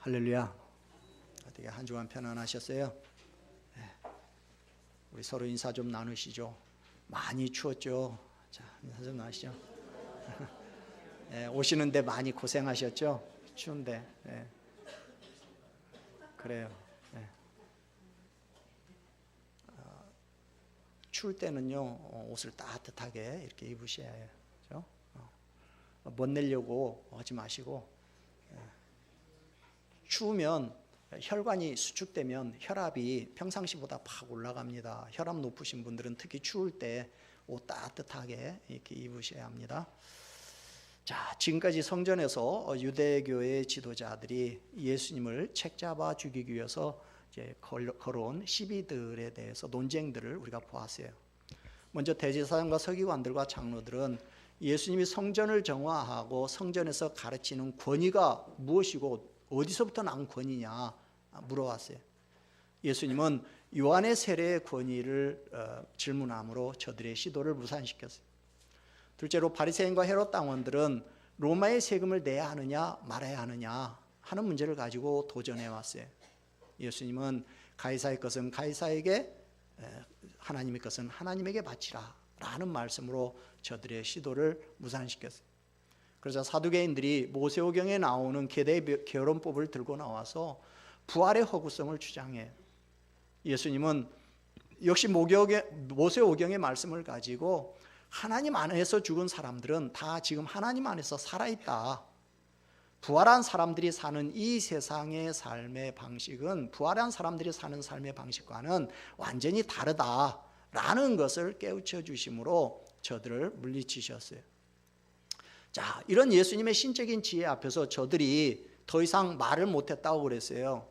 할렐루야. 어떻게 한 주간 편안하셨어요? 네. 우리 서로 인사 좀 나누시죠. 많이 추웠죠? 자, 인사 좀 나누시죠. 네, 오시는데 많이 고생하셨죠? 추운데. 네. 그래요. 네. 추울 때는요, 옷을 따뜻하게 이렇게 입으셔야 해요. 그렇죠? 못 내려고 하지 마시고, 추우면 혈관이 수축되면 혈압이 평상시보다 팍 올라갑니다. 혈압 높으신 분들은 특히 추울 때 옷 따뜻하게 이렇게 입으셔야 합니다. 자, 지금까지 성전에서 유대교의 지도자들이 예수님을 책잡아 죽이기 위해서 이제 걸어온 시비들에 대해서 논쟁들을 우리가 보았어요. 먼저 대제사장과 서기관들과 장로들은 예수님이 성전을 정화하고 성전에서 가르치는 권위가 무엇이고 어디서부터 난 권위냐 물어왔어요. 예수님은 요한의 세례의 권위를 질문함으로 저들의 시도를 무산시켰어요. 둘째로 바리새인과 헤롯 당원들은 로마의 세금을 내야 하느냐 말아야 하느냐 하는 문제를 가지고 도전해 왔어요. 예수님은 가이사의 것은 가이사에게, 하나님의 것은 하나님에게 바치라 라는 말씀으로 저들의 시도를 무산시켰어요. 그래서 사두개인들이 모세오경에 나오는 계대 결혼법을 들고 나와서 부활의 허구성을 주장해요. 예수님은 역시 모세오경의 말씀을 가지고 하나님 안에서 죽은 사람들은 다 지금 하나님 안에서 살아있다. 부활한 사람들이 사는 이 세상의 삶의 방식은 부활한 사람들이 사는 삶의 방식과는 완전히 다르다라는 것을 깨우쳐 주심으로 저들을 물리치셨어요. 자, 이런 예수님의 신적인 지혜 앞에서 저들이 더 이상 말을 못했다고 그랬어요.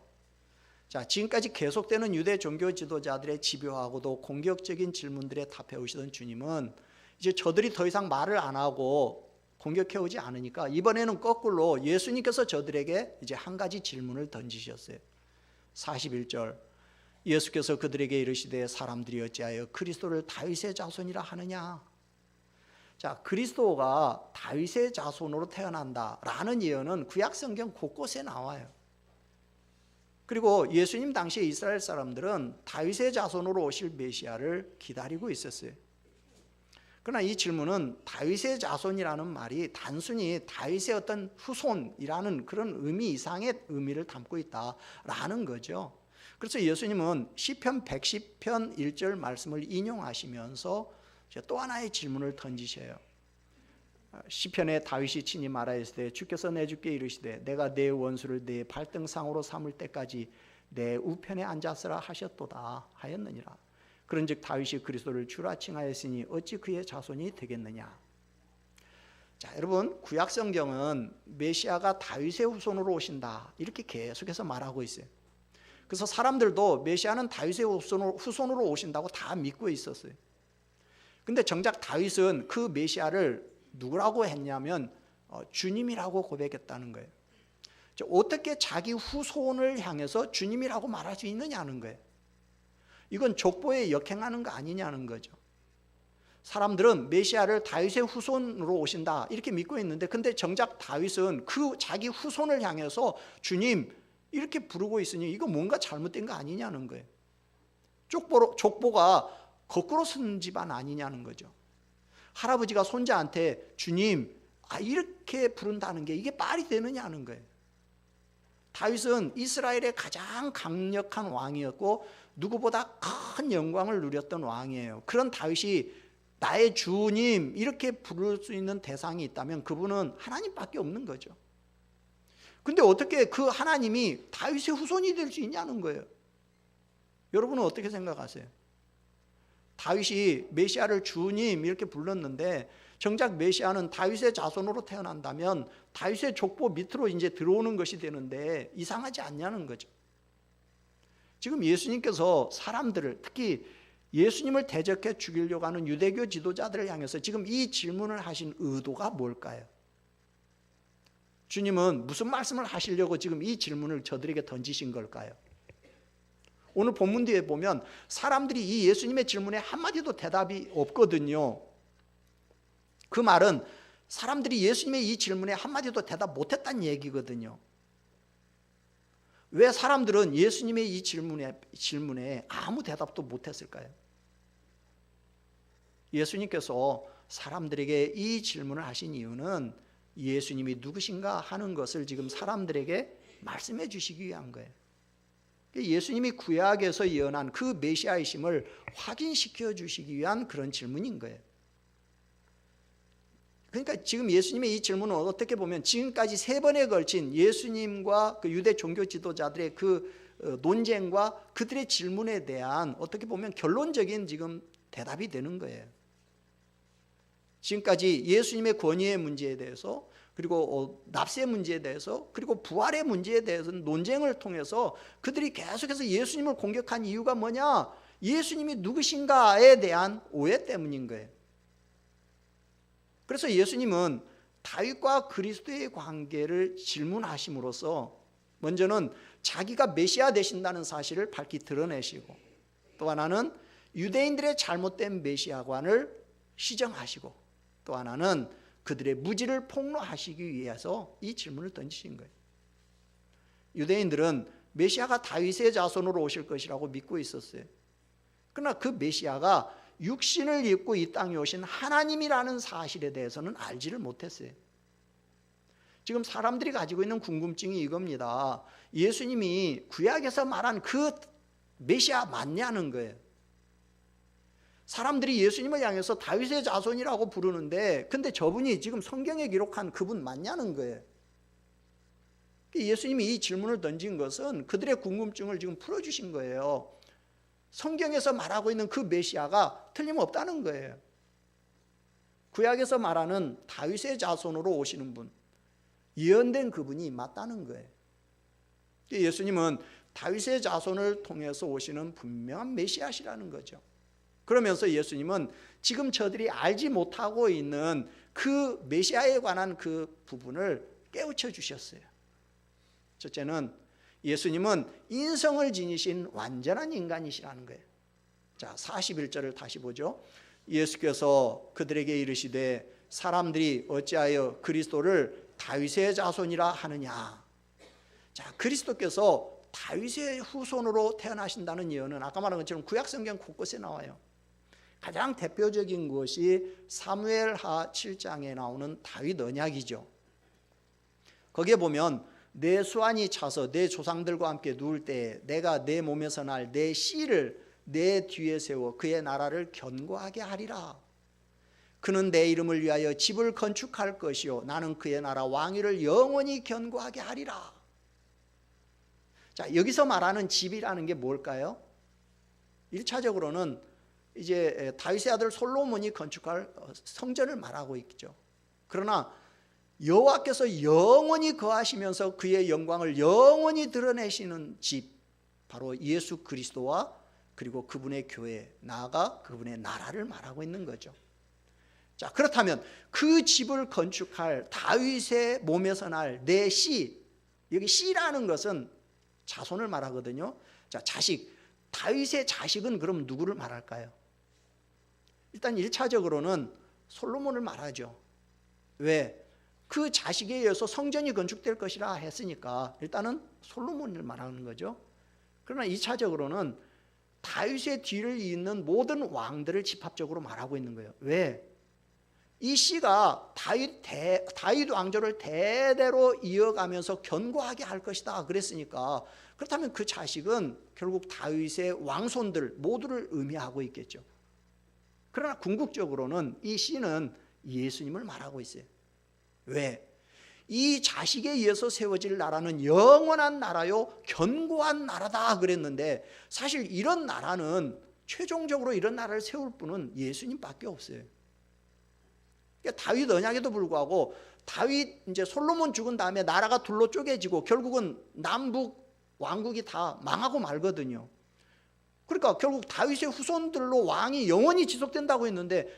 자, 지금까지 계속되는 유대 종교 지도자들의 집요하고도 공격적인 질문들에 답해 오시던 주님은 이제 저들이 더 이상 말을 안 하고 공격해 오지 않으니까 이번에는 거꾸로 예수님께서 저들에게 이제 한 가지 질문을 던지셨어요. 41절, 예수께서 그들에게 이르시되 사람들이 어찌하여 그리스도를 다윗의 자손이라 하느냐. 자, 그리스도가 다윗의 자손으로 태어난다라는 예언은 구약 성경 곳곳에 나와요. 그리고 예수님 당시에 이스라엘 사람들은 다윗의 자손으로 오실 메시아를 기다리고 있었어요. 그러나 이 질문은 다윗의 자손이라는 말이 단순히 다윗의 어떤 후손이라는 그런 의미 이상의 의미를 담고 있다라는 거죠. 그래서 예수님은 시편 110편 1절 말씀을 인용하시면서 또 하나의 질문을 던지셔요. 시편에 다윗이 친히 말하였으되 주께서 내 주께 이르시되 내가 내 원수를 내 발등상으로 삼을 때까지 내 우편에 앉았으라 하셨도다 하였느니라. 그런즉 다윗이 그리스도를 주라 칭하였으니 어찌 그의 자손이 되겠느냐. 자, 여러분, 구약 성경은 메시아가 다윗의 후손으로 오신다 이렇게 계속해서 말하고 있어요. 그래서 사람들도 메시아는 다윗의 후손으로 오신다고 다 믿고 있었어요. 근데 정작 다윗은 그 메시아를 누구라고 했냐면 주님이라고 고백했다는 거예요. 어떻게 자기 후손을 향해서 주님이라고 말할 수 있느냐는 거예요. 이건 족보에 역행하는 거 아니냐는 거죠. 사람들은 메시아를 다윗의 후손으로 오신다 이렇게 믿고 있는데, 근데 정작 다윗은 그 자기 후손을 향해서 주님 이렇게 부르고 있으니 이거 뭔가 잘못된 거 아니냐는 거예요. 족보가 거꾸로 쓴 집안 아니냐는 거죠. 할아버지가 손자한테 주님 이렇게 부른다는 게 이게 말이 되느냐는 거예요. 다윗은 이스라엘의 가장 강력한 왕이었고 누구보다 큰 영광을 누렸던 왕이에요. 그런 다윗이 나의 주님 이렇게 부를 수 있는 대상이 있다면 그분은 하나님밖에 없는 거죠. 근데 어떻게 그 하나님이 다윗의 후손이 될 수 있냐는 거예요. 여러분은 어떻게 생각하세요? 다윗이 메시아를 주님 이렇게 불렀는데 정작 메시아는 다윗의 자손으로 태어난다면 다윗의 족보 밑으로 이제 들어오는 것이 되는데 이상하지 않냐는 거죠. 지금 예수님께서 사람들을, 특히 예수님을 대적해 죽이려고 하는 유대교 지도자들을 향해서 지금 이 질문을 하신 의도가 뭘까요? 주님은 무슨 말씀을 하시려고 지금 이 질문을 저들에게 던지신 걸까요? 오늘 본문 뒤에 보면 사람들이 이 예수님의 질문에 한마디도 대답이 없거든요. 그 말은 사람들이 예수님의 이 질문에 한마디도 대답 못했다는 얘기거든요. 왜 사람들은 예수님의 이 질문에 아무 대답도 못했을까요? 예수님께서 사람들에게 이 질문을 하신 이유는 예수님이 누구신가 하는 것을 지금 사람들에게 말씀해 주시기 위한 거예요. 예수님이 구약에서 예언한 그 메시아이심을 확인시켜 주시기 위한 그런 질문인 거예요. 그러니까 지금 예수님의 이 질문은 어떻게 보면 지금까지 3번에 걸친 예수님과 그 유대 종교 지도자들의 그 논쟁과 그들의 질문에 대한 어떻게 보면 결론적인 지금 대답이 되는 거예요. 지금까지 예수님의 권위의 문제에 대해서, 그리고 납세 문제에 대해서, 그리고 부활의 문제에 대해서는 논쟁을 통해서 그들이 계속해서 예수님을 공격한 이유가 뭐냐? 예수님이 누구신가에 대한 오해 때문인 거예요. 그래서 예수님은 다윗과 그리스도의 관계를 질문하심으로써 먼저는 자기가 메시아 되신다는 사실을 밝히 드러내시고, 또 하나는 유대인들의 잘못된 메시아관을 시정하시고, 또 하나는 그들의 무지를 폭로하시기 위해서 이 질문을 던지신 거예요. 유대인들은 메시아가 다윗의 자손으로 오실 것이라고 믿고 있었어요. 그러나 그 메시아가 육신을 입고 이 땅에 오신 하나님이라는 사실에 대해서는 알지를 못했어요. 지금 사람들이 가지고 있는 궁금증이 이겁니다. 예수님이 구약에서 말한 그 메시아 맞냐는 거예요. 사람들이 예수님을 향해서 다윗의 자손이라고 부르는데, 근데 저분이 지금 성경에 기록한 그분 맞냐는 거예요. 예수님이 이 질문을 던진 것은 그들의 궁금증을 지금 풀어주신 거예요. 성경에서 말하고 있는 그 메시아가 틀림없다는 거예요. 구약에서 말하는 다윗의 자손으로 오시는 분, 예언된 그분이 맞다는 거예요. 예수님은 다윗의 자손을 통해서 오시는 분명한 메시아시라는 거죠. 그러면서 예수님은 지금 저들이 알지 못하고 있는 그 메시아에 관한 그 부분을 깨우쳐 주셨어요. 첫째는 예수님은 인성을 지니신 완전한 인간이시라는 거예요. 자, 41절을 다시 보죠. 예수께서 그들에게 이르시되 사람들이 어찌하여 그리스도를 다윗의 자손이라 하느냐. 자, 그리스도께서 다윗의 후손으로 태어나신다는 예언은 아까 말한 것처럼 구약 성경 곳곳에 나와요. 가장 대표적인 것이 사무엘하 7장에 나오는 다윗 언약이죠. 거기에 보면 내 수완이 차서 내 조상들과 함께 누울 때에 내가 내 몸에서 날 내 씨를 내 뒤에 세워 그의 나라를 견고하게 하리라. 그는 내 이름을 위하여 집을 건축할 것이요 나는 그의 나라 왕위를 영원히 견고하게 하리라. 자, 여기서 말하는 집이라는 게 뭘까요? 1차적으로는 이제 다윗의 아들 솔로몬이 건축할 성전을 말하고 있죠. 그러나 여호와께서 영원히 거하시면서 그의 영광을 영원히 드러내시는 집, 바로 예수 그리스도와 그리고 그분의 교회, 나아가 그분의 나라를 말하고 있는 거죠. 자, 그렇다면 그 집을 건축할 다윗의 몸에서 날 내 씨, 여기 씨라는 것은 자손을 말하거든요. 자, 자식, 다윗의 자식은 그럼 누구를 말할까요? 일단 1차적으로는 솔로몬을 말하죠. 왜? 그 자식에 의해서 성전이 건축될 것이라 했으니까 일단은 솔로몬을 말하는 거죠. 그러나 2차적으로는 다윗의 뒤를 잇는 모든 왕들을 집합적으로 말하고 있는 거예요. 왜? 이 씨가 다윗 왕조를 대대로 이어가면서 견고하게 할 것이다 그랬으니까, 그렇다면 그 자식은 결국 다윗의 왕손들 모두를 의미하고 있겠죠. 그러나 궁극적으로는 이 씨는 예수님을 말하고 있어요. 왜? 이 자식에 의해서 세워질 나라는 영원한 나라요 견고한 나라다 그랬는데, 사실 이런 나라는 최종적으로 이런 나라를 세울 분은 예수님밖에 없어요. 그러니까 다윗 언약에도 불구하고 다윗 이제 솔로몬 죽은 다음에 나라가 둘로 쪼개지고 결국은 남북 왕국이 다 망하고 말거든요. 그러니까 결국 다윗의 후손들로 왕이 영원히 지속된다고 했는데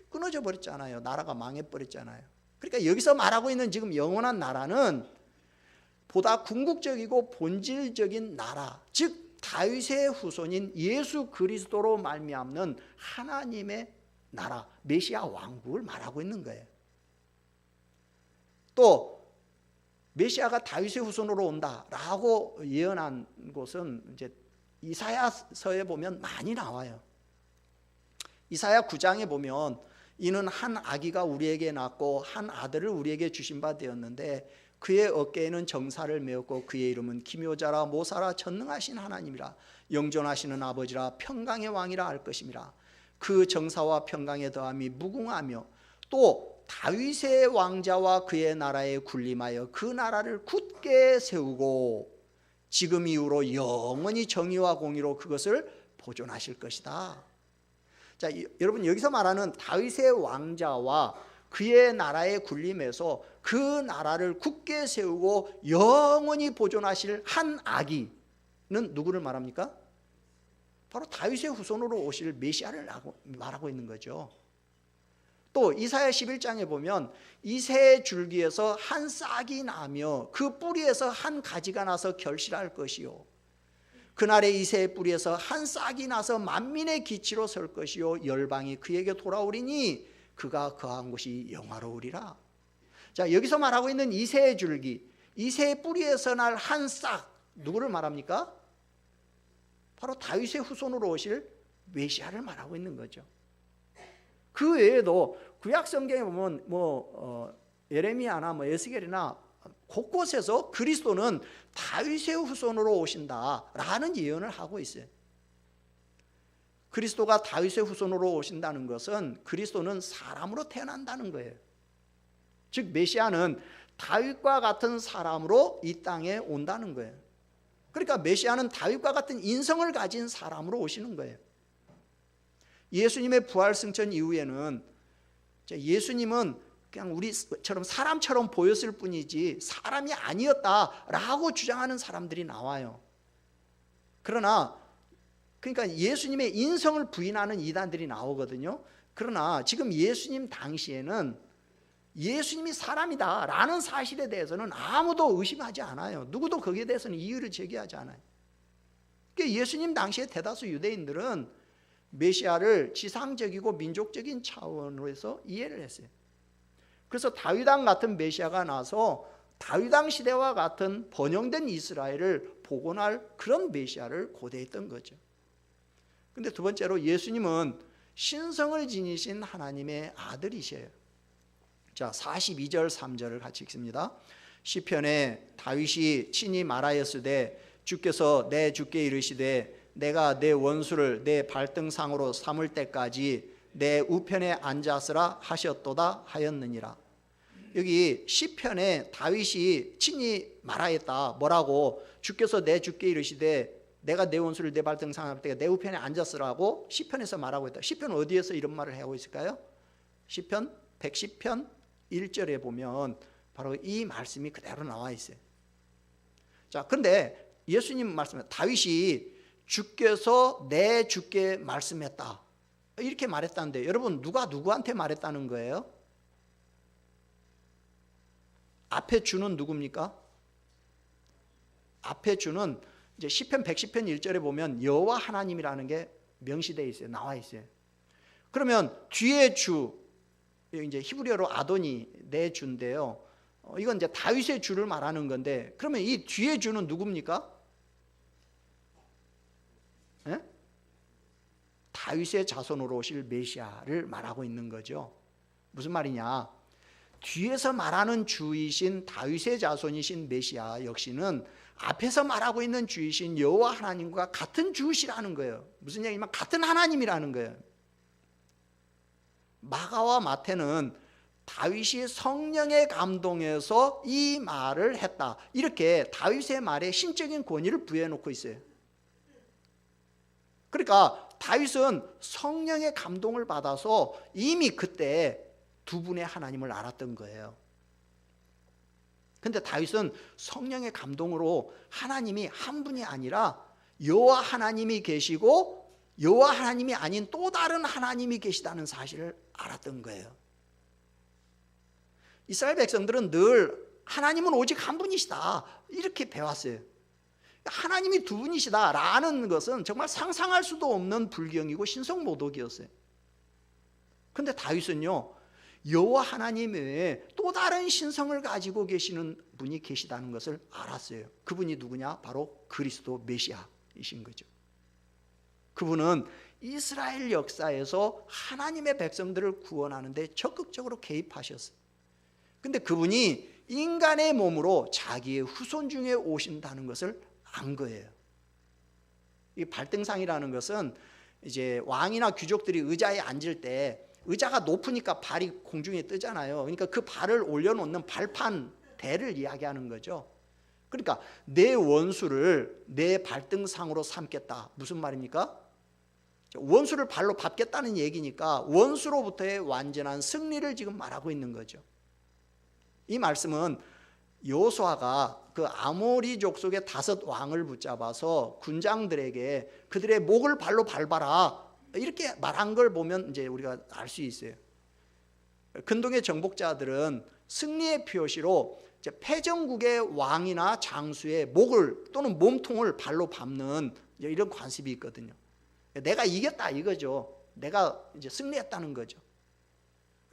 끊어져 버렸잖아요. 나라가 망해버렸잖아요. 그러니까 여기서 말하고 있는 지금 영원한 나라는 보다 궁극적이고 본질적인 나라, 즉 다윗의 후손인 예수 그리스도로 말미암는 하나님의 나라, 메시아 왕국을 말하고 있는 거예요. 또 메시아가 다윗의 후손으로 온다라고 예언한 곳은 이제 이사야서에 보면 많이 나와요. 이사야 9장에 보면 이는 한 아기가 우리에게 낳고 한 아들을 우리에게 주신 바 되었는데 그의 어깨에는 정사를 메었고 그의 이름은 기묘자라 모사라 전능하신 하나님이라 영존하시는 아버지라 평강의 왕이라 할 것임이라. 그 정사와 평강의 더함이 무궁하며 또 다윗의 왕자와 그의 나라에 군림하여 그 나라를 굳게 세우고 지금 이후로 영원히 정의와 공의로 그것을 보존하실 것이다. 자, 여러분 여기서 말하는 다윗의 왕자와 그의 나라에 군림해서 그 나라를 굳게 세우고 영원히 보존하실 한 아기는 누구를 말합니까? 바로 다윗의 후손으로 오실 메시아를 말하고 있는 거죠. 또 이사야 11장에 보면 이새 줄기에서 한 싹이 나며 그 뿌리에서 한 가지가 나서 결실할 것이요 그날에 이새의 뿌리에서 한 싹이 나서 만민의 기치로 설 것이요 열방이 그에게 돌아오리니 그가 거한 곳이 영화로우리라. 자, 여기서 말하고 있는 이새의 줄기, 이새의 뿌리에서 날 한 싹, 누구를 말합니까? 바로 다윗의 후손으로 오실 메시아를 말하고 있는 거죠. 그 외에도 구약 성경에 보면 예레미야나 에스겔이나 곳곳에서 그리스도는 다윗의 후손으로 오신다라는 예언을 하고 있어요. 그리스도가 다윗의 후손으로 오신다는 것은 그리스도는 사람으로 태어난다는 거예요. 즉 메시아는 다윗과 같은 사람으로 이 땅에 온다는 거예요. 그러니까 메시아는 다윗과 같은 인성을 가진 사람으로 오시는 거예요. 예수님의 부활 승천 이후에는 예수님은 그냥 우리처럼 사람처럼 보였을 뿐이지 사람이 아니었다라고 주장하는 사람들이 나와요. 그러나 그러니까 예수님의 인성을 부인하는 이단들이 나오거든요. 그러나 지금 예수님 당시에는 예수님이 사람이다라는 사실에 대해서는 아무도 의심하지 않아요. 누구도 거기에 대해서는 이유를 제기하지 않아요. 그러니까 예수님 당시에 대다수 유대인들은 메시아를 지상적이고 민족적인 차원에서 이해를 했어요. 그래서 다윗왕 같은 메시아가 나서 다윗왕 시대와 같은 번영된 이스라엘을 복원할 그런 메시아를 고대했던 거죠. 근데 두 번째로 예수님은 신성을 지니신 하나님의 아들이셔요. 자, 42절 3절을 같이 읽습니다. 시편에 다윗이 친히 말하였으되 주께서 내 주께 이르시되 내가 내 원수를 내 발등상으로 삼을 때까지 내 우편에 앉았으라 하셨도다 하였느니라. 여기 시편에 다윗이 친히 말하였다. 뭐라고? 주께서 내 주께 이르시되 내가 내 원수를 내 발등상에 삼을 때까지 내 우편에 앉았으라고 시편에서 말하고 있다. 시편 어디에서 이런 말을 하고 있을까요? 시편 110편 1절에 보면 바로 이 말씀이 그대로 나와 있어요. 자, 그런데 예수님 말씀에 다윗이 주께서 내 주께 말씀했다 이렇게 말했다는데 여러분 누가 누구한테 말했다는 거예요? 앞에 주는 누굽니까? 앞에 주는 이제 시편 110편 1절에 보면 여호와 하나님이라는 게 명시되어 있어요. 나와 있어요. 그러면 뒤에 주 이제 히브리어로 아도니 내 주인데요. 이건 이제 다윗의 주를 말하는 건데 그러면 이 뒤에 주는 누굽니까? 예? 다윗의 자손으로 오실 메시아를 말하고 있는 거죠. 무슨 말이냐? 뒤에서 말하는 주이신 다윗의 자손이신 메시아 역시는 앞에서 말하고 있는 주이신 여호와 하나님과 같은 주시라는 거예요. 무슨 얘기냐면 같은 하나님이라는 거예요. 마가와 마태는 다윗이 성령의 감동에서 이 말을 했다 이렇게 다윗의 말에 신적인 권위를 부여해 놓고 있어요. 그러니까 다윗은 성령의 감동을 받아서 이미 그때 두 분의 하나님을 알았던 거예요. 근데 다윗은 성령의 감동으로 하나님이 한 분이 아니라 여호와 하나님이 계시고 여호와 하나님이 아닌 또 다른 하나님이 계시다는 사실을 알았던 거예요. 이스라엘 백성들은 늘 하나님은 오직 한 분이시다 이렇게 배웠어요. 하나님이 두 분이시다라는 것은 정말 상상할 수도 없는 불경이고 신성모독이었어요. 그런데 다윗은요 여호와 하나님 외에 또 다른 신성을 가지고 계시는 분이 계시다는 것을 알았어요. 그분이 누구냐? 바로 그리스도 메시아이신 거죠. 그분은 이스라엘 역사에서 하나님의 백성들을 구원하는 데 적극적으로 개입하셨어요. 근데 그분이 인간의 몸으로 자기의 후손 중에 오신다는 것을 안 거예요. 이 발등상이라는 것은 이제 왕이나 귀족들이 의자에 앉을 때 의자가 높으니까 발이 공중에 뜨잖아요. 그러니까 그 발을 올려놓는 발판 대를 이야기하는 거죠. 그러니까 내 원수를 내 발등상으로 삼겠다. 무슨 말입니까? 원수를 발로 밟겠다는 얘기니까 원수로부터의 완전한 승리를 지금 말하고 있는 거죠. 이 말씀은 여호수아가 그 아모리 족속의 5 왕을 붙잡아서 군장들에게 그들의 목을 발로 밟아라 이렇게 말한 걸 보면 이제 우리가 알 수 있어요. 근동의 정복자들은 승리의 표시로 패전국의 왕이나 장수의 목을 또는 몸통을 발로 밟는 이런 관습이 있거든요. 내가 이겼다 이거죠. 내가 이제 승리했다는 거죠.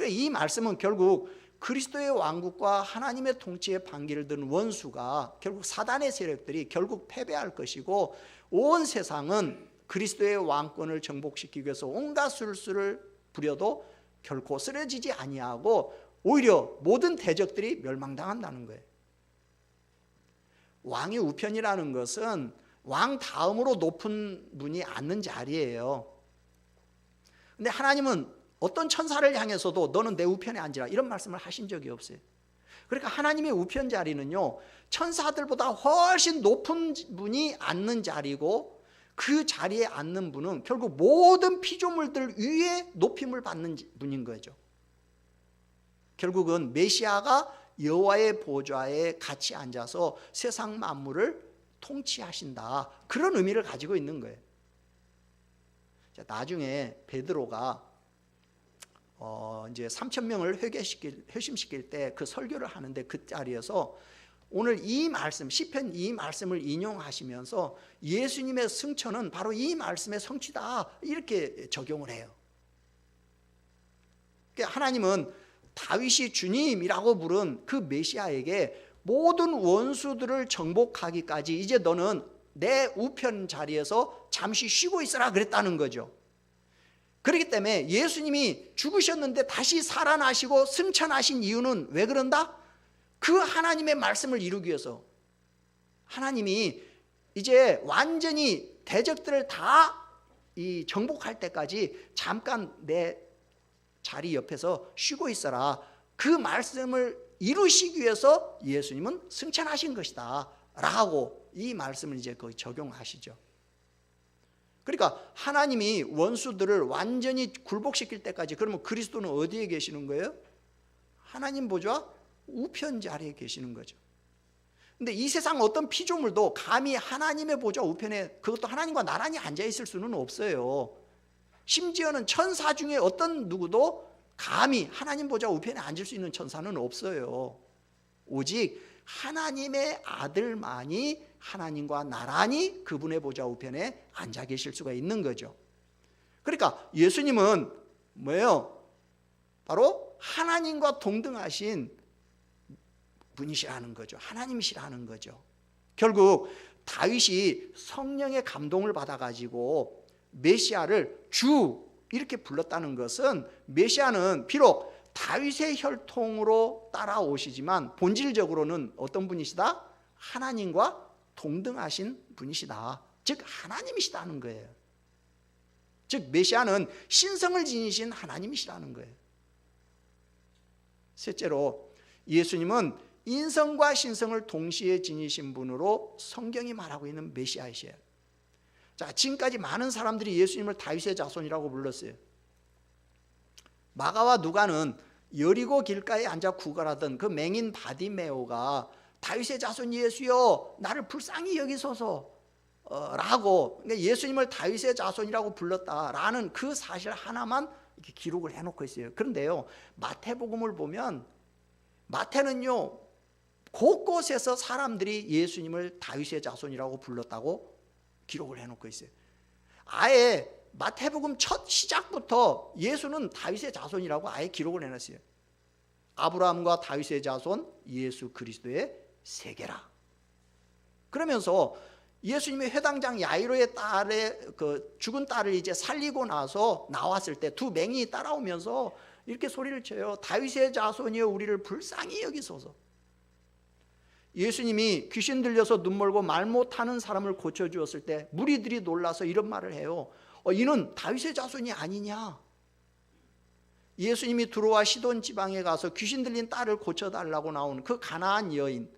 이 말씀은 결국 그리스도의 왕국과 하나님의 통치에 반기를 든 원수가 결국 사단의 세력들이 결국 패배할 것이고 온 세상은 그리스도의 왕권을 정복시키기 위해서 온갖 술수를 부려도 결코 쓰러지지 아니하고 오히려 모든 대적들이 멸망당한다는 거예요. 왕의 우편이라는 것은 왕 다음으로 높은 분이 앉는 자리예요. 근데 하나님은 어떤 천사를 향해서도 너는 내 우편에 앉으라 이런 말씀을 하신 적이 없어요. 그러니까 하나님의 우편 자리는요 천사들보다 훨씬 높은 분이 앉는 자리고 그 자리에 앉는 분은 결국 모든 피조물들 위에 높임을 받는 분인 거죠. 결국은 메시아가 여호와의 보좌에 같이 앉아서 세상 만물을 통치하신다 그런 의미를 가지고 있는 거예요. 자, 나중에 베드로가 이제 3,000명을 회심시킬 때 그 설교를 하는데 그 자리에서 오늘 이 말씀 시편 이 말씀을 인용하시면서 예수님의 승천은 바로 이 말씀의 성취다 이렇게 적용을 해요. 그러니까 하나님은 다윗이 주님이라고 부른 그 메시아에게 모든 원수들을 정복하기까지 이제 너는 내 우편 자리에서 잠시 쉬고 있어라 그랬다는 거죠. 그렇기 때문에 예수님이 죽으셨는데 다시 살아나시고 승천하신 이유는 왜 그런다? 그 하나님의 말씀을 이루기 위해서. 하나님이 이제 완전히 대적들을 다 정복할 때까지 잠깐 내 자리 옆에서 쉬고 있어라. 그 말씀을 이루시기 위해서 예수님은 승천하신 것이다 라고 이 말씀을 이제 거기 적용하시죠. 그러니까 하나님이 원수들을 완전히 굴복시킬 때까지 그러면 그리스도는 어디에 계시는 거예요? 하나님 보좌 우편 자리에 계시는 거죠. 근데 이 세상 어떤 피조물도 감히 하나님의 보좌 우편에 그것도 하나님과 나란히 앉아 있을 수는 없어요. 심지어는 천사 중에 어떤 누구도 감히 하나님 보좌 우편에 앉을 수 있는 천사는 없어요. 오직 하나님의 아들만이 하나님과 나란히 그분의 보좌 우편에 앉아 계실 수가 있는 거죠. 그러니까 예수님은 뭐예요? 바로 하나님과 동등하신 분이시라는 거죠. 하나님이시라는 거죠. 결국 다윗이 성령의 감동을 받아가지고 메시아를 주 이렇게 불렀다는 것은 메시아는 비록 다윗의 혈통으로 따라오시지만 본질적으로는 어떤 분이시다? 하나님과 동등하신 분이시다. 즉 하나님이시다는 거예요. 즉 메시아는 신성을 지니신 하나님이시라는 거예요. 셋째로 예수님은 인성과 신성을 동시에 지니신 분으로 성경이 말하고 있는 메시아이시에요. 자, 지금까지 많은 사람들이 예수님을 다윗의 자손이라고 불렀어요. 마가와 누가는 여리고 길가에 앉아 구걸하던 그 맹인 바디메오가 다윗의 자손 예수여 나를 불쌍히 여기소서 라고 그러니까 예수님을 다윗의 자손이라고 불렀다라는 그 사실 하나만 이렇게 기록을 해놓고 있어요. 그런데요 마태복음을 보면 마태는요 곳곳에서 사람들이 예수님을 다윗의 자손이라고 불렀다고 기록을 해놓고 있어요. 아예 마태복음 첫 시작부터 예수는 다윗의 자손이라고 아예 기록을 해놨어요. 아브라함과 다윗의 자손 예수 그리스도의 세계라. 그러면서 예수님의 회당장 야이로의 딸의 그 죽은 딸을 이제 살리고 나서 나왔을 때 두 맹인이 따라오면서 이렇게 소리를 쳐요. 다윗의 자손이여 우리를 불쌍히 여기소서. 예수님이 귀신 들려서 눈 멀고 말 못하는 사람을 고쳐주었을 때 무리들이 놀라서 이런 말을 해요. 이는 다윗의 자손이 아니냐. 예수님이 두로와 시돈 지방에 가서 귀신 들린 딸을 고쳐달라고 나온 그 가나안 여인,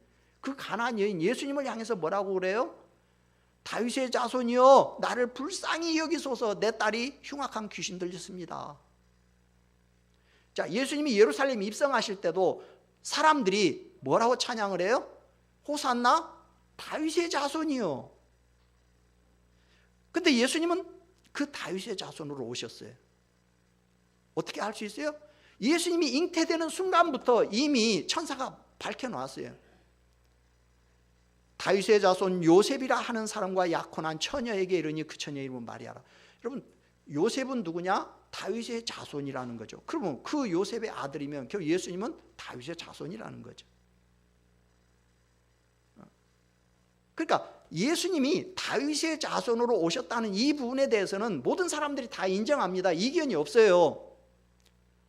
예수님을 향해서 뭐라고 그래요? 다윗의 자손이여 나를 불쌍히 여기소서, 내 딸이 흉악한 귀신 들렸습니다. 자, 예수님이 예루살렘 입성하실 때도 사람들이 뭐라고 찬양을 해요? 호산나 다윗의 자손이요. 근데 예수님은 그 다윗의 자손으로 오셨어요. 어떻게 알 수 있어요? 예수님이 잉태되는 순간부터 이미 천사가 밝혀놨어요. 다윗의 자손 요셉이라 하는 사람과 약혼한 처녀에게 이르니 그 처녀의 이름은 마리아라. 여러분, 요셉은 누구냐? 다윗의 자손이라는 거죠. 그러면 그 요셉의 아들이면 결국 예수님은 다윗의 자손이라는 거죠. 그러니까 예수님이 다윗의 자손으로 오셨다는 이 부분에 대해서는 모든 사람들이 다 인정합니다. 이견이 없어요.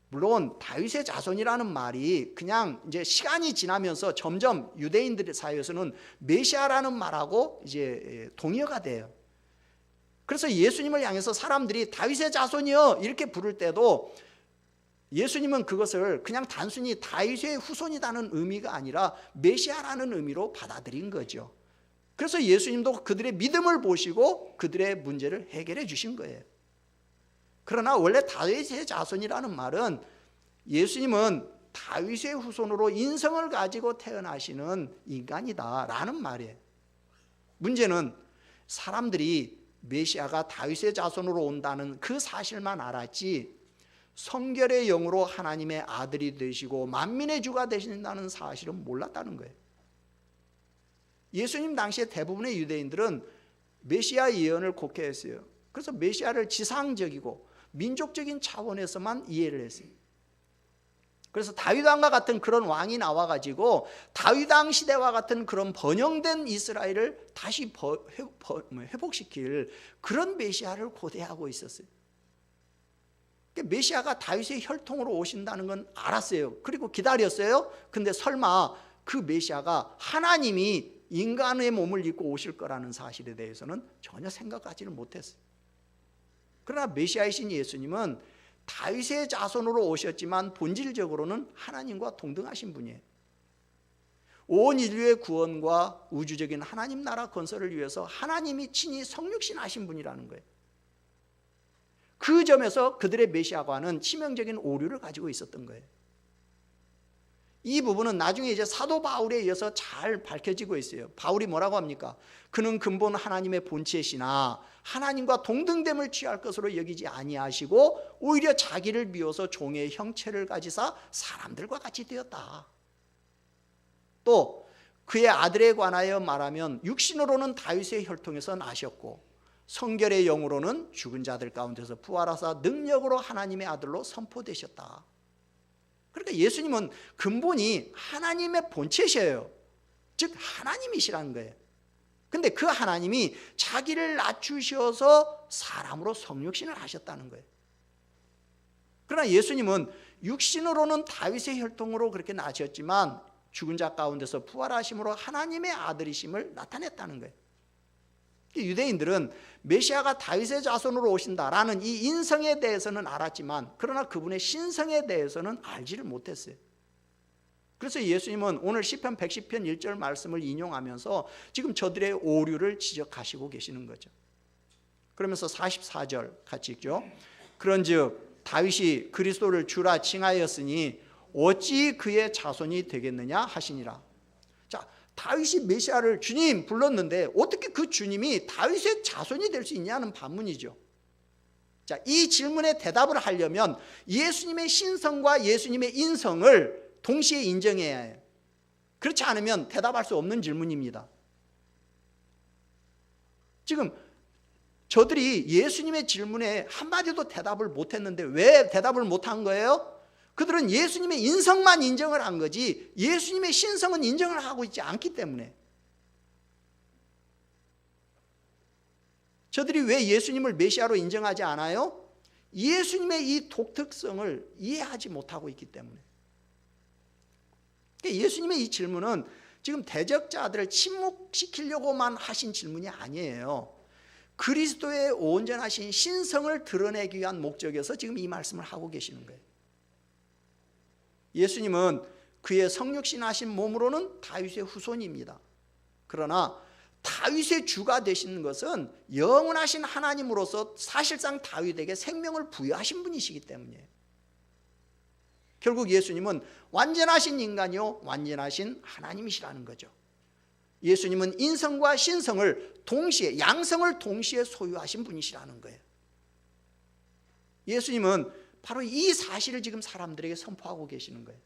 물론 다윗의 자손이라는 말이 그냥 이제 시간이 지나면서 점점 유대인들 사이에서는 메시아라는 말하고 이제 동의어가 돼요. 그래서 예수님을 향해서 사람들이 다윗의 자손이여 이렇게 부를 때도 예수님은 그것을 그냥 단순히 다윗의 후손이라는 의미가 아니라 메시아라는 의미로 받아들인 거죠. 그래서 예수님도 그들의 믿음을 보시고 그들의 문제를 해결해 주신 거예요. 그러나 원래 다윗의 자손이라는 말은 예수님은 다윗의 후손으로 인성을 가지고 태어나시는 인간이다라는 말이에요. 문제는 사람들이 메시아가 다윗의 자손으로 온다는 그 사실만 알았지 성결의 영으로 하나님의 아들이 되시고 만민의 주가 되신다는 사실은 몰랐다는 거예요. 예수님 당시에 대부분의 유대인들은 메시아 예언을 곡해했어요. 그래서 메시아를 지상적이고 민족적인 차원에서만 이해를 했어요. 그래서 다윗왕과 같은 그런 왕이 나와가지고 다윗왕 시대와 같은 그런 번영된 이스라엘을 다시 회복시킬 그런 메시아를 고대하고 있었어요. 메시아가 다윗의 혈통으로 오신다는 건 알았어요. 그리고 기다렸어요. 근데 설마 그 메시아가 하나님이 인간의 몸을 입고 오실 거라는 사실에 대해서는 전혀 생각하지를 못했어요. 그러나 메시아이신 예수님은 다윗의 자손으로 오셨지만 본질적으로는 하나님과 동등하신 분이에요. 온 인류의 구원과 우주적인 하나님 나라 건설을 위해서 하나님이 친히 성육신 하신 분이라는 거예요. 그 점에서 그들의 메시아과는 치명적인 오류를 가지고 있었던 거예요. 이 부분은 나중에 이제 사도 바울에 의해서 잘 밝혀지고 있어요. 바울이 뭐라고 합니까? 그는 근본 하나님의 본체시나 하나님과 동등됨을 취할 것으로 여기지 아니하시고 오히려 자기를 비워서 종의 형체를 가지사 사람들과 같이 되었다. 또 그의 아들에 관하여 말하면 육신으로는 다윗의 혈통에서 나셨고 성결의 영으로는 죽은 자들 가운데서 부활하사 능력으로 하나님의 아들로 선포되셨다. 그러니까 예수님은 근본이 하나님의 본체셔요. 즉 하나님이시라는 거예요. 근데 그 하나님이 자기를 낮추셔서 사람으로 성육신을 하셨다는 거예요. 그러나 예수님은 육신으로는 다윗의 혈통으로 그렇게 나셨지만 죽은 자 가운데서 부활하심으로 하나님의 아들이심을 나타냈다는 거예요. 유대인들은 메시아가 다윗의 자손으로 오신다라는 이 인성에 대해서는 알았지만 그러나 그분의 신성에 대해서는 알지를 못했어요. 그래서 예수님은 오늘 시편 110편 1절 말씀을 인용하면서 지금 저들의 오류를 지적하시고 계시는 거죠. 그러면서 44절 같이 읽죠. 그런즉 다윗이 그리스도를 주라 칭하였으니 어찌 그의 자손이 되겠느냐 하시니라. 자, 다윗이 메시아를 주님 불렀는데 어떻게 그 주님이 다윗의 자손이 될 수 있냐는 반문이죠. 자, 이 질문에 대답을 하려면 예수님의 신성과 예수님의 인성을 동시에 인정해야 해요. 그렇지 않으면 대답할 수 없는 질문입니다. 지금 저들이 예수님의 질문에 한마디도 대답을 못했는데 왜 대답을 못한 거예요? 그들은 예수님의 인성만 인정을 한 거지 예수님의 신성은 인정을 하고 있지 않기 때문에. 저들이 왜 예수님을 메시아로 인정하지 않아요? 예수님의 이 독특성을 이해하지 못하고 있기 때문에. 예수님의 이 질문은 지금 대적자들을 침묵시키려고만 하신 질문이 아니에요. 그리스도의 온전하신 신성을 드러내기 위한 목적이어서 지금 이 말씀을 하고 계시는 거예요. 예수님은 그의 성육신하신 몸으로는 다윗의 후손입니다. 그러나 다윗의 주가 되시는 것은 영원하신 하나님으로서 사실상 다윗에게 생명을 부여하신 분이시기 때문이에요. 결국 예수님은 완전하신 인간이요 완전하신 하나님이시라는 거죠. 예수님은 인성과 신성을 동시에, 양성을 동시에 소유하신 분이시라는 거예요. 예수님은 바로 이 사실을 지금 사람들에게 선포하고 계시는 거예요.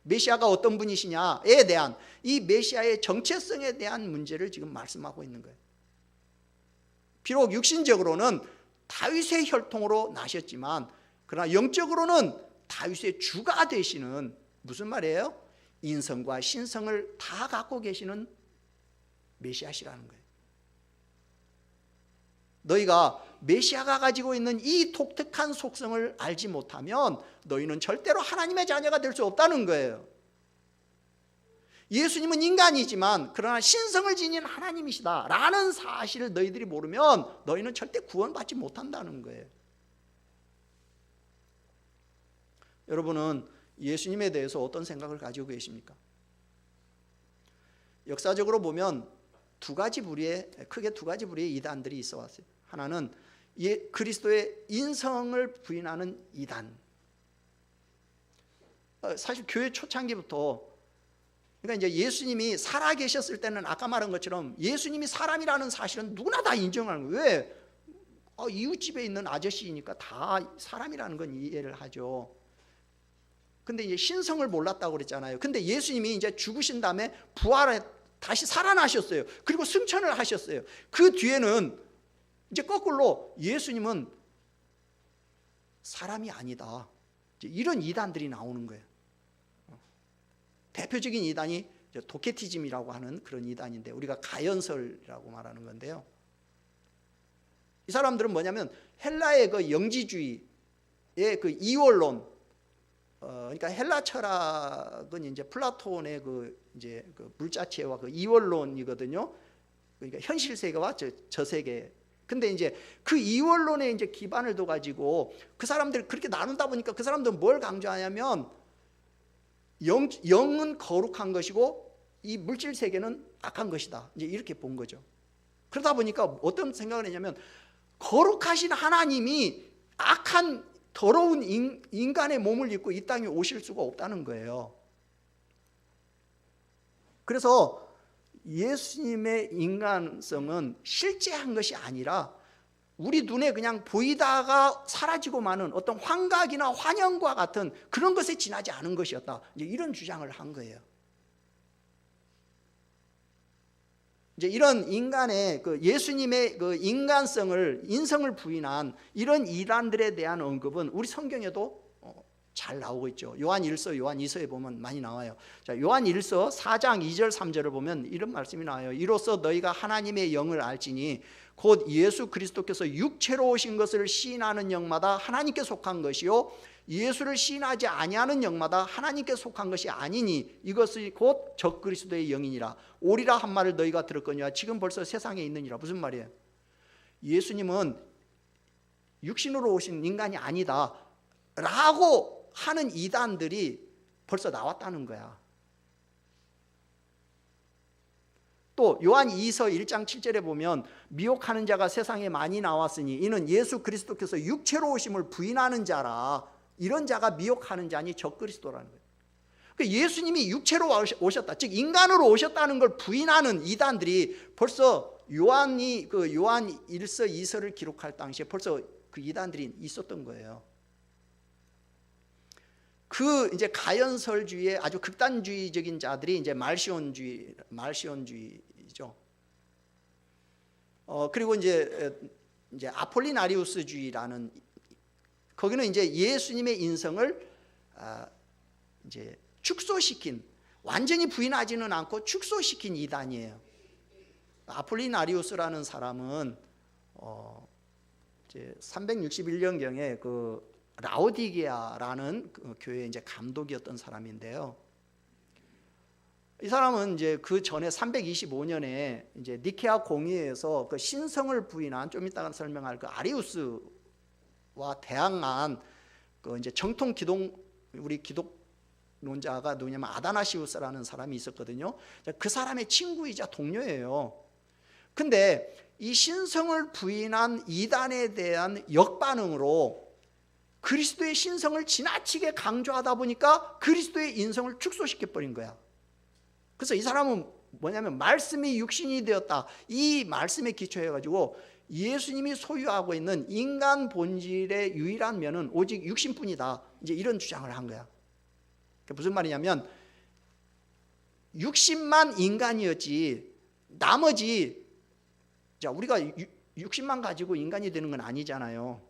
메시아가 어떤 분이시냐에 대한, 이 메시아의 정체성에 대한 문제를 지금 말씀하고 있는 거예요. 비록 육신적으로는 다윗의 혈통으로 나셨지만 그러나 영적으로는 다윗의 주가 되시는, 무슨 말이에요? 인성과 신성을 다 갖고 계시는 메시아시라는 거예요. 너희가 메시아가 가지고 있는 이 독특한 속성을 알지 못하면 너희는 절대로 하나님의 자녀가 될 수 없다는 거예요. 예수님은 인간이지만 그러나 신성을 지닌 하나님이시다 라는 사실을 너희들이 모르면 너희는 절대 구원받지 못한다는 거예요. 여러분은 예수님에 대해서 어떤 생각을 가지고 계십니까? 역사적으로 보면 크게 두 가지 부류의 이단들이 있어 왔어요. 하나는 그리스도의 인성을 부인하는 이단. 사실 교회 초창기부터, 그러니까 이제 예수님이 살아 계셨을 때는 아까 말한 것처럼 예수님이 사람이라는 사실은 누구나 다 인정하는 거예요. 왜? 이웃집에 있는 아저씨니까 다 사람이라는 건 이해를 하죠. 근데 이제 신성을 몰랐다고 그랬잖아요. 근데 예수님이 이제 죽으신 다음에 부활해 다시 살아나셨어요. 그리고 승천을 하셨어요. 그 뒤에는 이제 거꾸로 예수님은 사람이 아니다, 이런 이단들이 나오는 거예요. 대표적인 이단이 도케티즘이라고 하는 그런 이단인데 우리가 가연설이라고 말하는 건데요. 이 사람들은 뭐냐면 헬라의 그 영지주의의 그 이원론, 그러니까 헬라 철학은 이제 플라톤의 이제 그 물자체와 그 이원론이거든요. 그러니까 현실 세계와 저 세계. 근데 이제 그 이원론에 이제 기반을 둬 가지고 그 사람들이 그렇게 나눈다 보니까 그 사람들은 뭘 강조하냐면 영은 거룩한 것이고 이 물질 세계는 악한 것이다, 이제 이렇게 본 거죠. 그러다 보니까 어떤 생각을 했냐면 거룩하신 하나님이 악한 더러운 인간의 몸을 입고 이 땅에 오실 수가 없다는 거예요. 그래서 예수님의 인간성은 실제한 것이 아니라 우리 눈에 그냥 보이다가 사라지고 마는 어떤 환각이나 환영과 같은 그런 것에 지나지 않은 것이었다, 이제 이런 주장을 한 거예요. 이제 이런 인간의 예수님의 인간성을, 인성을 부인한 이런 이단들에 대한 언급은 우리 성경에도 잘 나오고 있죠. 요한 1서, 요한 2서에 보면 많이 나와요. 자, 요한 1서 4장 2절 3절을 보면 이런 말씀이 나와요. 이로써 너희가 하나님의 영을 알지니 곧 예수 그리스도께서 육체로 오신 것을 시인하는 영마다 하나님께 속한 것이요 예수를 시인하지 아니하는 영마다 하나님께 속한 것이 아니니 이것이 곧 적그리스도의 영이니라. 오리라 한 말을 너희가 들었거니와 지금 벌써 세상에 있느니라. 무슨 말이에요? 예수님은 육신으로 오신 인간이 아니다 라고 하는 이단들이 벌써 나왔다는 거야. 또 요한 2서 1장 7절에 보면 미혹하는 자가 세상에 많이 나왔으니 이는 예수 그리스도께서 육체로 오심을 부인하는 자라. 이런 자가 미혹하는 자니 적그리스도라는 거예요. 그러니까 예수님이 육체로 오셨다, 즉 인간으로 오셨다는 걸 부인하는 이단들이 벌써 요한이 요한 1서 2서를 기록할 당시에 벌써 그 이단들이 있었던 거예요. 이제 가연설주의의 아주 극단주의적인 자들이 이제 말시온주의죠. 그리고 이제 아폴리나리우스주의라는, 거기는 이제 예수님의 인성을 이제 축소시킨, 완전히 부인하지는 않고 축소시킨 이단이에요. 아폴리나리우스라는 사람은 이제 361년경에 그 라오디게아라는 그 교회의 이제 감독이었던 사람인데요. 이 사람은 이제 그 전에 325년에 이제 니케아 공의회에서 그 신성을 부인한, 좀 이따가 설명할 그 아리우스와 대항한 그 이제 정통 우리 기독론자가 누구냐면 아다나시우스라는 사람이 있었거든요. 그 사람의 친구이자 동료예요. 근데 이 신성을 부인한 이단에 대한 역반응으로 그리스도의 신성을 지나치게 강조하다 보니까 그리스도의 인성을 축소시켜 버린 거야. 그래서 이 사람은 뭐냐면 말씀이 육신이 되었다, 이 말씀에 기초해 가지고 예수님이 소유하고 있는 인간 본질의 유일한 면은 오직 육신뿐이다, 이제 이런 주장을 한 거야. 그게 무슨 말이냐면 육신만 인간이었지 나머지, 자, 우리가 육신만 가지고 인간이 되는 건 아니잖아요.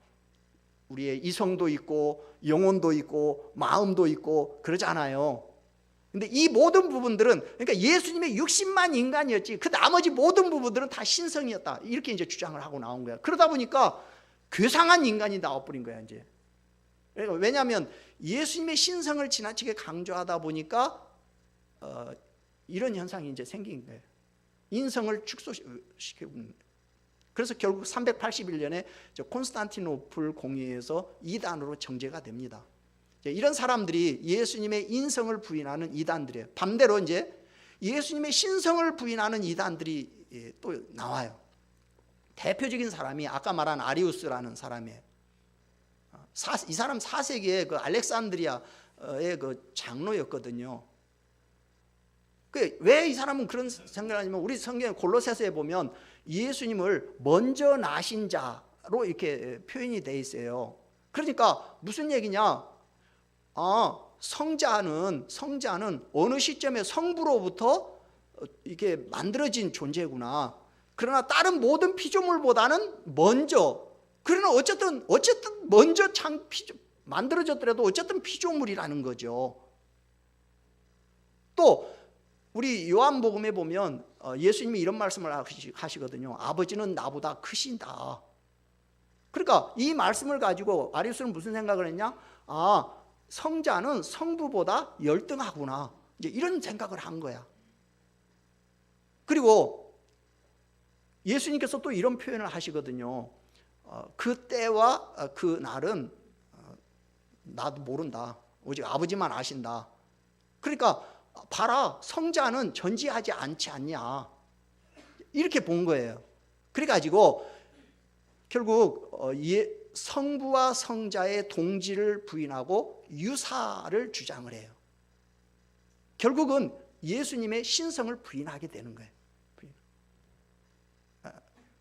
우리의 이성도 있고 영혼도 있고 마음도 있고 그러잖아요. 근데 이 모든 부분들은, 그러니까 예수님의 육신만 인간이었지 그 나머지 모든 부분들은 다 신성이었다, 이렇게 이제 주장을 하고 나온 거야. 그러다 보니까 괴상한 인간이 나와버린 거야 이제. 그러니까 왜냐하면 예수님의 신성을 지나치게 강조하다 보니까 이런 현상이 이제 생긴 거예요. 인성을 축소시키고. 그래서 결국 381년에 콘스탄티노플 공의회에서 이단으로 정죄가 됩니다. 이런 사람들이 예수님의 인성을 부인하는 이단들이에요. 반대로 이제 예수님의 신성을 부인하는 이단들이 또 나와요. 대표적인 사람이 아까 말한 아리우스라는 사람이에요. 이 사람 4세기에 그 알렉산드리아의 그 장로였거든요. 왜 이 사람은 그런 생각을 하냐면, 우리 성경 골로새서에 보면 예수님을 먼저 나신 자로 이렇게 표현이 돼 있어요. 그러니까 무슨 얘기냐? 성자는 어느 시점에 성부로부터 이게 만들어진 존재구나. 그러나 다른 모든 피조물보다는 먼저, 그러나 어쨌든 먼저 만들어졌더라도 어쨌든 피조물이라는 거죠. 또 우리 요한복음에 보면 예수님이 이런 말씀을 하시거든요. 아버지는 나보다 크신다. 그러니까 이 말씀을 가지고 아리우스는 무슨 생각을 했냐? 성자는 성부보다 열등하구나, 이제 이런 생각을 한 거야. 그리고 예수님께서 또 이런 표현을 하시거든요. 그 때와 그 날은 나도 모른다, 오직 아버지만 아신다. 그러니까 봐라, 성자는 존재하지 않지 않냐, 이렇게 본 거예요. 그래가지고 결국 성부와 성자의 동질을 부인하고 유사를 주장을 해요. 결국은 예수님의 신성을 부인하게 되는 거예요.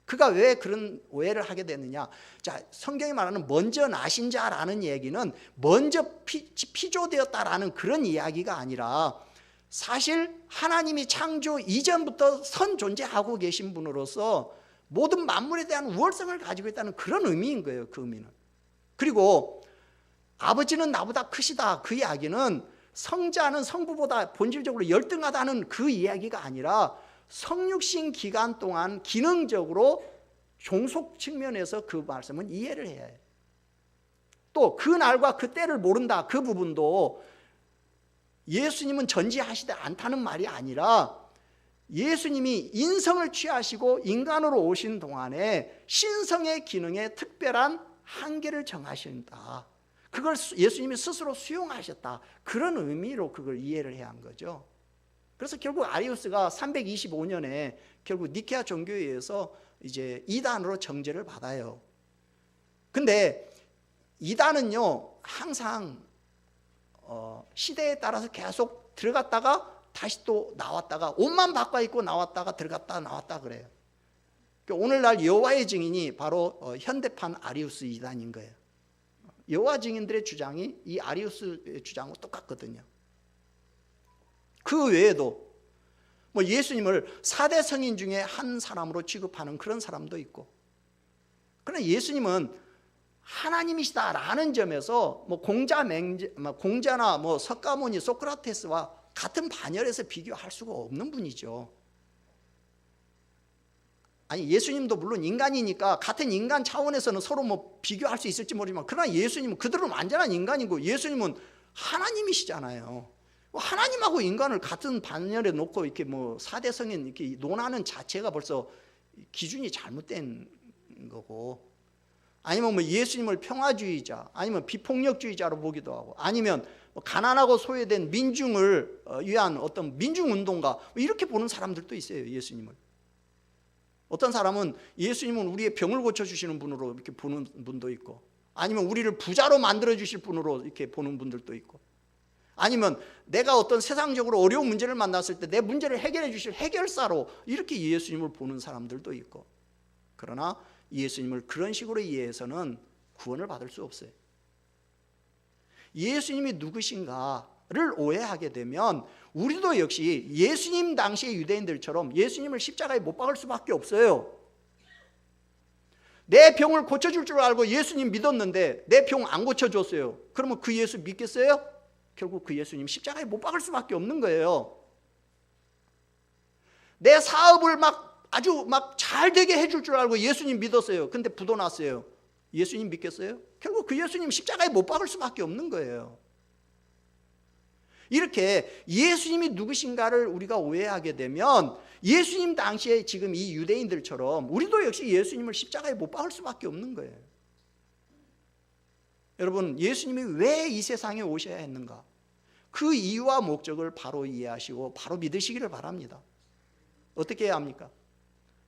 그가 왜 그런 오해를 하게 됐느냐? 자, 성경이 말하는 먼저 나신 자라는 얘기는 먼저 피조되었다라는 그런 이야기가 아니라, 사실 하나님이 창조 이전부터 선 존재하고 계신 분으로서 모든 만물에 대한 우월성을 가지고 있다는 그런 의미인 거예요. 그 의미는. 그리고 아버지는 나보다 크시다, 그 이야기는 성자는 성부보다 본질적으로 열등하다는 그 이야기가 아니라, 성육신 기간 동안 기능적으로 종속 측면에서 그 말씀은 이해를 해야 해요. 또 그 날과 그 때를 모른다, 그 부분도 예수님은 전지하시지 않다는 말이 아니라, 예수님이 인성을 취하시고 인간으로 오신 동안에 신성의 기능에 특별한 한계를 정하신다, 그걸 예수님이 스스로 수용하셨다, 그런 의미로 그걸 이해를 해야 한 거죠. 그래서 결국 아리우스가 325년에 결국 니케아 종교회에서 이제 이단으로 정죄를 받아요. 근데 이단은요 항상 시대에 따라서 계속 들어갔다가 다시 또 나왔다가, 옷만 바꿔 입고 나왔다가 들어갔다 나왔다 그래요. 오늘날 여호와의 증인이 바로 현대판 아리우스 이단인 거예요. 여호와 증인들의 주장이 이 아리우스의 주장과 똑같거든요. 그 외에도 뭐 예수님을 4대 성인 중에 한 사람으로 취급하는 그런 사람도 있고, 그러나 예수님은 하나님이시다라는 점에서 뭐 공자나 뭐 석가모니, 소크라테스와 같은 반열에서 비교할 수가 없는 분이죠. 아니, 예수님도 물론 인간이니까 같은 인간 차원에서는 서로 뭐 비교할 수 있을지 모르지만, 그러나 예수님은 그들은 완전한 인간이고 예수님은 하나님이시잖아요. 하나님하고 인간을 같은 반열에 놓고 이렇게 뭐 사대성인 이렇게 논하는 자체가 벌써 기준이 잘못된 거고, 아니면 뭐 예수님을 평화주의자, 아니면 비폭력주의자로 보기도 하고, 아니면 뭐 가난하고 소외된 민중을 위한 어떤 민중운동가, 이렇게 보는 사람들도 있어요. 예수님을. 어떤 사람은 예수님은 우리의 병을 고쳐주시는 분으로 이렇게 보는 분도 있고, 아니면 우리를 부자로 만들어주실 분으로 이렇게 보는 분들도 있고, 아니면 내가 어떤 세상적으로 어려운 문제를 만났을 때 내 문제를 해결해 주실 해결사로 이렇게 예수님을 보는 사람들도 있고, 그러나 예수님을 그런 식으로 이해해서는 구원을 받을 수 없어요. 예수님이 누구신가를 오해하게 되면 우리도 역시 예수님 당시의 유대인들처럼 예수님을 십자가에 못 박을 수밖에 없어요. 내 병을 고쳐줄 줄 알고 예수님 믿었는데 내 병 안 고쳐줬어요. 그러면 그 예수 믿겠어요? 결국 그 예수님 십자가에 못 박을 수밖에 없는 거예요. 내 사업을 아주 잘 되게 해줄 줄 알고 예수님 믿었어요. 근데 부도 났어요. 예수님 믿겠어요? 결국 그 예수님 십자가에 못 박을 수밖에 없는 거예요. 이렇게 예수님이 누구신가를 우리가 오해하게 되면 예수님 당시에 지금 이 유대인들처럼 우리도 역시 예수님을 십자가에 못 박을 수밖에 없는 거예요. 여러분, 예수님이 왜 이 세상에 오셔야 했는가? 그 이유와 목적을 바로 이해하시고 바로 믿으시기를 바랍니다. 어떻게 해야 합니까?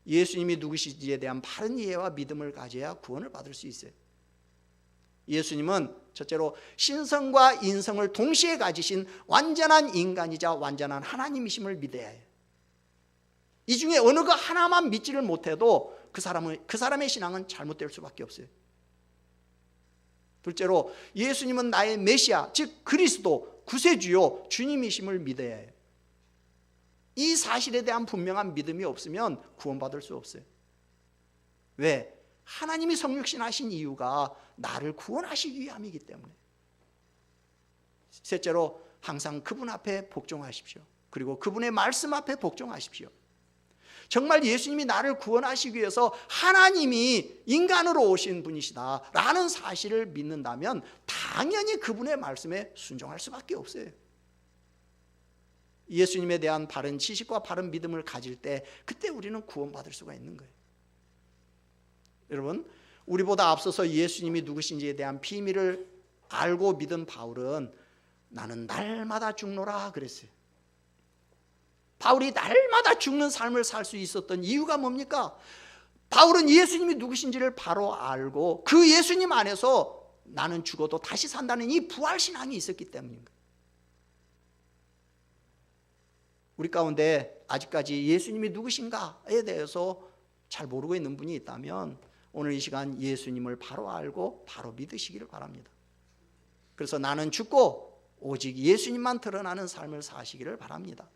예수님이 누구신지에 대한 바른 이해와 믿음을 가져야 구원을 받을 수 있어요. 예수님은 첫째로 신성과 인성을 동시에 가지신 완전한 인간이자 완전한 하나님이심을 믿어야 해요. 이 중에 어느 거 하나만 믿지를 못해도 그 사람의 신앙은 잘못될 수밖에 없어요. 둘째로 예수님은 나의 메시아, 즉 그리스도, 구세주요, 주님이심을 믿어야 해요. 이 사실에 대한 분명한 믿음이 없으면 구원받을 수 없어요. 왜? 하나님이 성육신하신 이유가 나를 구원하시기 위함이기 때문에. 셋째로 항상 그분 앞에 복종하십시오. 그리고 그분의 말씀 앞에 복종하십시오. 정말 예수님이 나를 구원하시기 위해서 하나님이 인간으로 오신 분이시다라는 사실을 믿는다면 당연히 그분의 말씀에 순종할 수밖에 없어요. 예수님에 대한 바른 지식과 바른 믿음을 가질 때 그때 우리는 구원받을 수가 있는 거예요. 여러분, 우리보다 앞서서 예수님이 누구신지에 대한 비밀을 알고 믿은 바울은 나는 날마다 죽노라 그랬어요. 바울이 날마다 죽는 삶을 살 수 있었던 이유가 뭡니까? 바울은 예수님이 누구신지를 바로 알고 그 예수님 안에서 나는 죽어도 다시 산다는 이 부활신앙이 있었기 때문인 거예요. 우리 가운데 아직까지 예수님이 누구신가에 대해서 잘 모르고 있는 분이 있다면 오늘 이 시간 예수님을 바로 알고 바로 믿으시기를 바랍니다. 그래서 나는 죽고 오직 예수님만 드러나는 삶을 사시기를 바랍니다.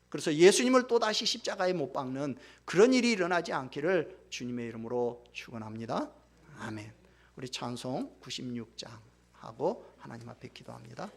그래서 예수님을 또다시 십자가에 못 박는 그런 일이 일어나지 않기를 주님의 이름으로 축원합니다. 아멘. 우리 찬송 96장 하고 하나님 앞에 기도합니다.